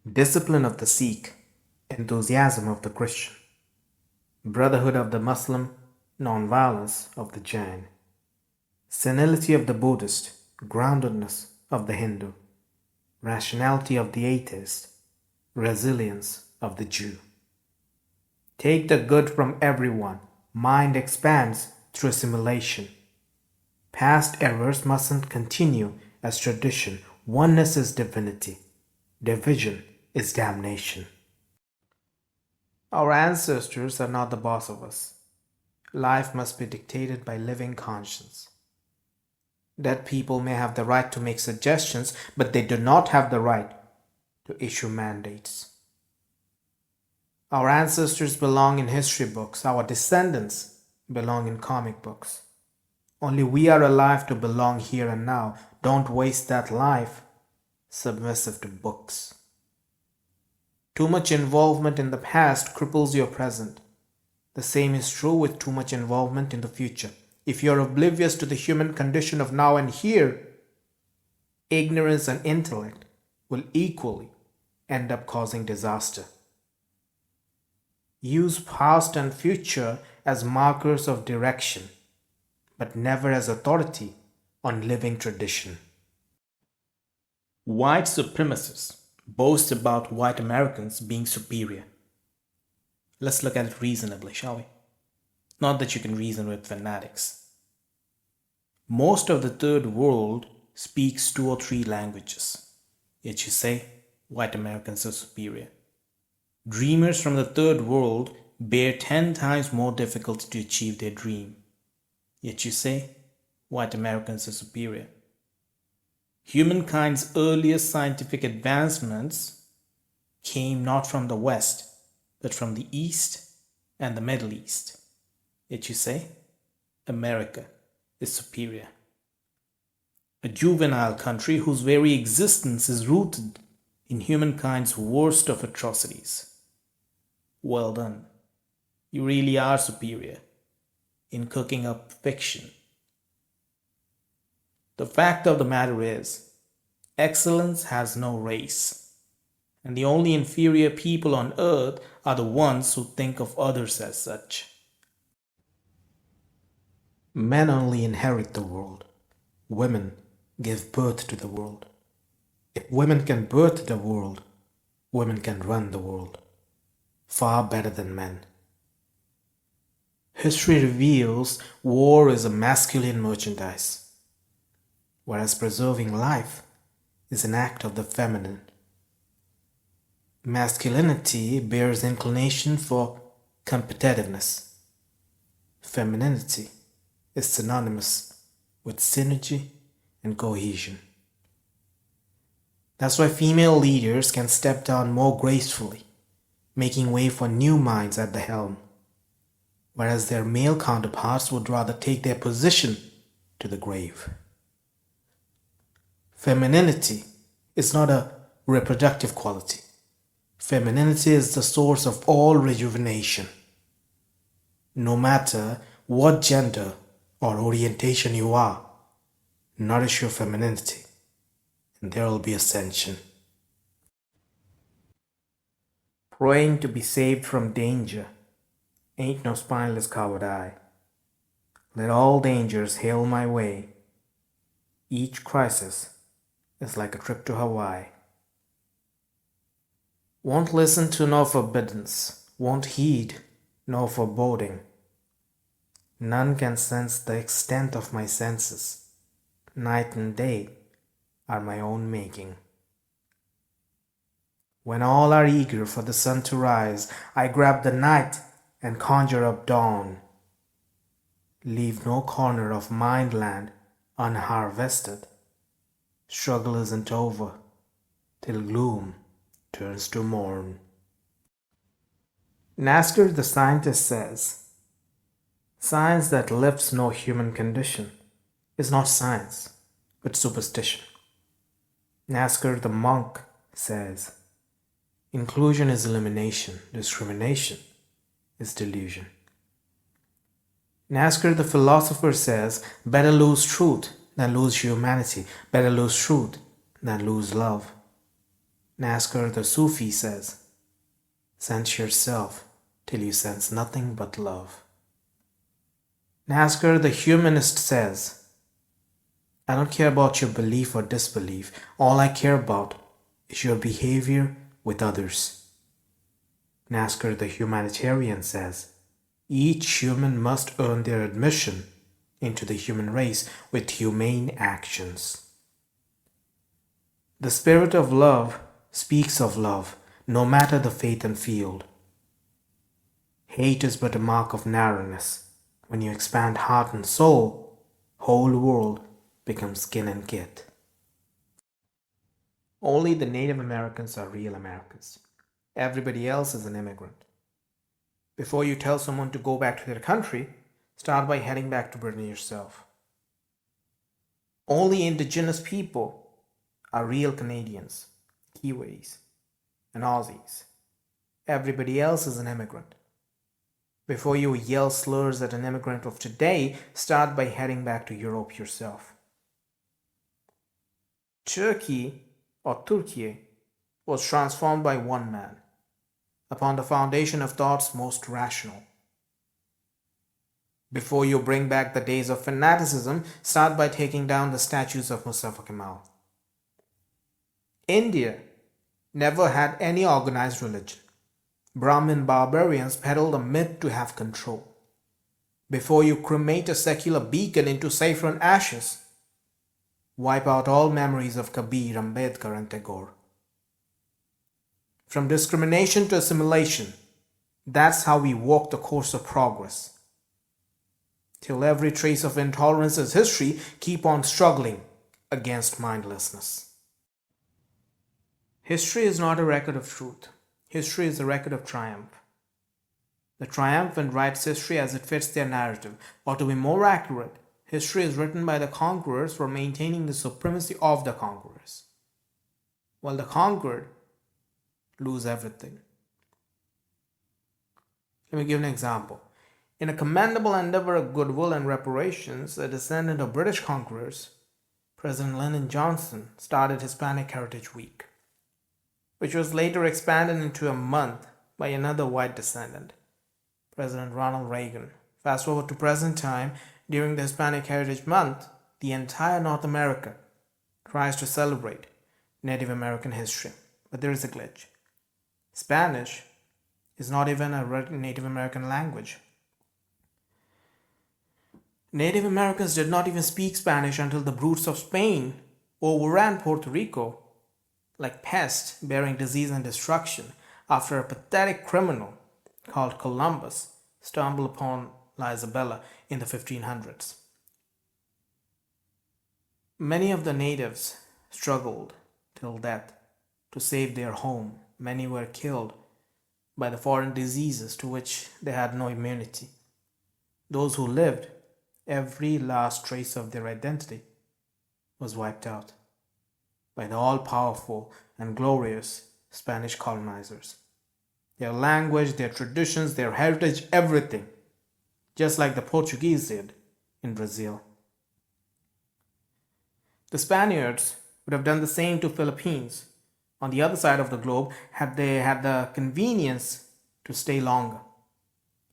discipline of the Sikh, enthusiasm of the Christian, brotherhood of the Muslim, nonviolence of the Jain, senility of the Buddhist, groundedness of the Hindu, rationality of the Atheist, resilience of the Jew. Take the good from everyone. Mind expands through assimilation. Past errors mustn't continue as tradition. Oneness is divinity. Division is damnation. Our ancestors are not the boss of us. Life must be dictated by living conscience. Dead people may have the right to make suggestions, but they do not have the right to issue mandates. Our ancestors belong in history books. Our descendants belong in comic books. Only we are alive to belong here and now. Don't waste that life submissive to books. Too much involvement in the past cripples your present. The same is true with too much involvement in the future. If you're oblivious to the human condition of now and here, ignorance and intellect will equally end up causing disaster. Use past and future as markers of direction, but never as authority on living tradition. White supremacists boast about white Americans being superior. Let's look at it reasonably, shall we? Not that you can reason with fanatics. Most of the third world speaks 2 or 3 languages, yet you say white Americans are superior. Dreamers from the third world bear 10 times more difficulty to achieve their dream, yet you say white Americans are superior. Humankind's earliest scientific advancements came not from the West, but from the East and the Middle East. Yet you say America is superior. A juvenile country whose very existence is rooted in humankind's worst of atrocities. Well done. You really are superior in cooking up fiction. The fact of the matter is, excellence has no race, and the only inferior people on earth are the ones who think of others as such. Men only inherit the world. Women give birth to the world. If women can birth the world, women can run the world. Far better than men. History reveals war is a masculine merchandise, whereas preserving life is an act of the feminine. Masculinity bears inclination for competitiveness. Femininity is synonymous with synergy and cohesion. That's why female leaders can step down more gracefully, making way for new minds at the helm, whereas their male counterparts would rather take their position to the grave. Femininity is not a reproductive quality. Femininity is the source of all rejuvenation. No matter what gender or orientation you are, nourish your femininity, and there will be ascension. Praying to be saved from danger ain't no spineless coward eye. Let all dangers hail my way. Each crisis is like a trip to Hawaii. Won't listen to no forbiddance, won't heed no foreboding. None can sense the extent of my senses. Night and day are my own making. When all are eager for the sun to rise, I grab the night and conjure up dawn. Leave no corner of mindland unharvested. Struggle isn't over till gloom turns to morn. Naskar the scientist says, science that lifts no human condition is not science, but superstition. Naskar the monk says, inclusion is elimination, discrimination is delusion. Naskar the philosopher says, better lose truth than lose humanity, better lose truth than lose love. Naskar the Sufi says, "Sense yourself till you sense nothing but love." Naskar the humanist says, "I don't care about your belief or disbelief. All I care about is your behavior with others." Naskar the humanitarian says, "Each human must earn their admission into the human race with humane actions." The spirit of love speaks of love, no matter the faith and field. Hate is but a mark of narrowness. When you expand heart and soul, whole world becomes skin and kit. Only the Native Americans are real Americans. Everybody else is an immigrant. Before you tell someone to go back to their country, start by heading back to Britain yourself. Only indigenous people are real Canadians, Kiwis, and Aussies. Everybody else is an immigrant. Before you yell slurs at an immigrant of today, start by heading back to Europe yourself. Turkey, or Turkey, was transformed by one man, upon the foundation of thoughts most rational. Before you bring back the days of fanaticism, start by taking down the statues of Mustafa Kemal. India never had any organized religion. Brahmin barbarians peddled a myth to have control. Before you cremate a secular beacon into saffron ashes, wipe out all memories of Kabir, Ambedkar, and Tagore. From discrimination to assimilation, that's how we walk the course of progress. Till every trace of intolerance is history, keep on struggling against mindlessness. History is not a record of truth. History is a record of triumph. The triumphant writes history as it fits their narrative, or to be more accurate, history is written by the conquerors for maintaining the supremacy of the conquerors, while the conquered lose everything. Let me give an example. In a commendable endeavor of goodwill and reparations, a descendant of British conquerors, President Lyndon Johnson started Hispanic Heritage Week, which was later expanded into a month by another white descendant, President Ronald Reagan. Fast forward to present time, during the Hispanic Heritage Month, the entire North America tries to celebrate Native American history. But there is a glitch. Spanish is not even a Native American language. Native Americans did not even speak Spanish until the brutes of Spain overran Puerto Rico like pests bearing disease and destruction after a pathetic criminal called Columbus stumbled upon La Isabela in the 1500s. Many of the natives struggled till death to save their home. Many were killed by the foreign diseases to which they had no immunity. Those who lived, every last trace of their identity was wiped out by the all-powerful and glorious Spanish colonizers. Their language, their traditions, their heritage, everything, just like the Portuguese did in Brazil. The Spaniards would have done the same to Philippines on the other side of the globe had they had the convenience to stay longer.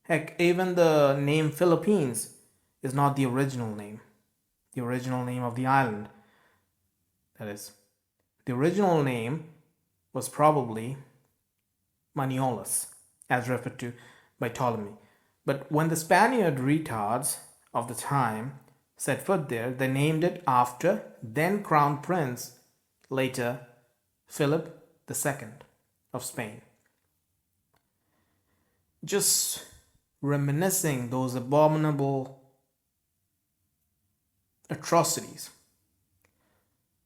Heck, even the name Philippines is not the original name of the island. That is, the original name was probably Maniolas, as referred to by Ptolemy. But when the Spaniard retards of the time set foot there, they named it after then Crown Prince, later Philip II of Spain. Just reminiscing those abominable atrocities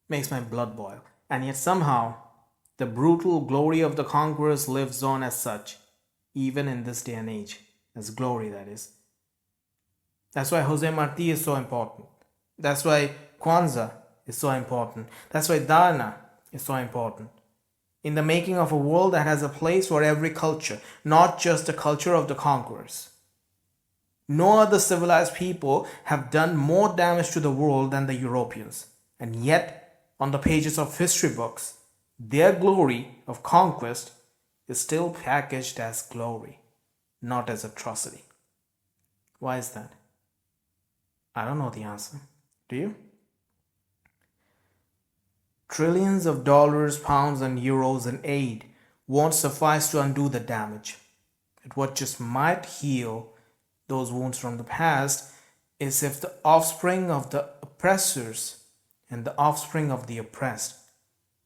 makes my blood boil. And yet somehow the brutal glory of the conquerors lives on as such, even in this day and age, as glory, that is. That's why Jose Marti is so important. That's why Kwanzaa is so important. That's why Dharna is so important. In the making of a world that has a place for every culture, not just the culture of the conquerors. No other civilized people have done more damage to the world than the Europeans. And yet, on the pages of history books, Their glory of conquest is still packaged as glory, not as atrocity. Why is that? I don't know the answer. Do you? Trillions of dollars, pounds, and euros in aid won't suffice to undo the damage. And what just might heal those wounds from the past is if the offspring of the oppressors and the offspring of the oppressed,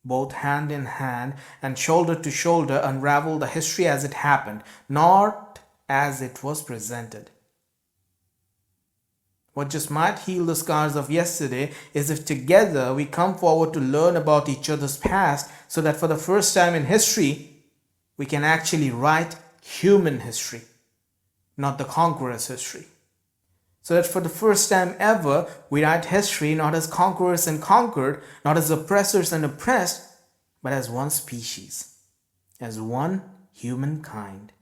both hand in hand and shoulder to shoulder, unravel the history as it happened, not as it was presented. What just might heal the scars of yesterday is if together we come forward to learn about each other's past, so that for the first time in history, we can actually write human history, not the conqueror's history. So that for the first time ever, we write history not as conquerors and conquered, not as oppressors and oppressed, but as one species, as one humankind.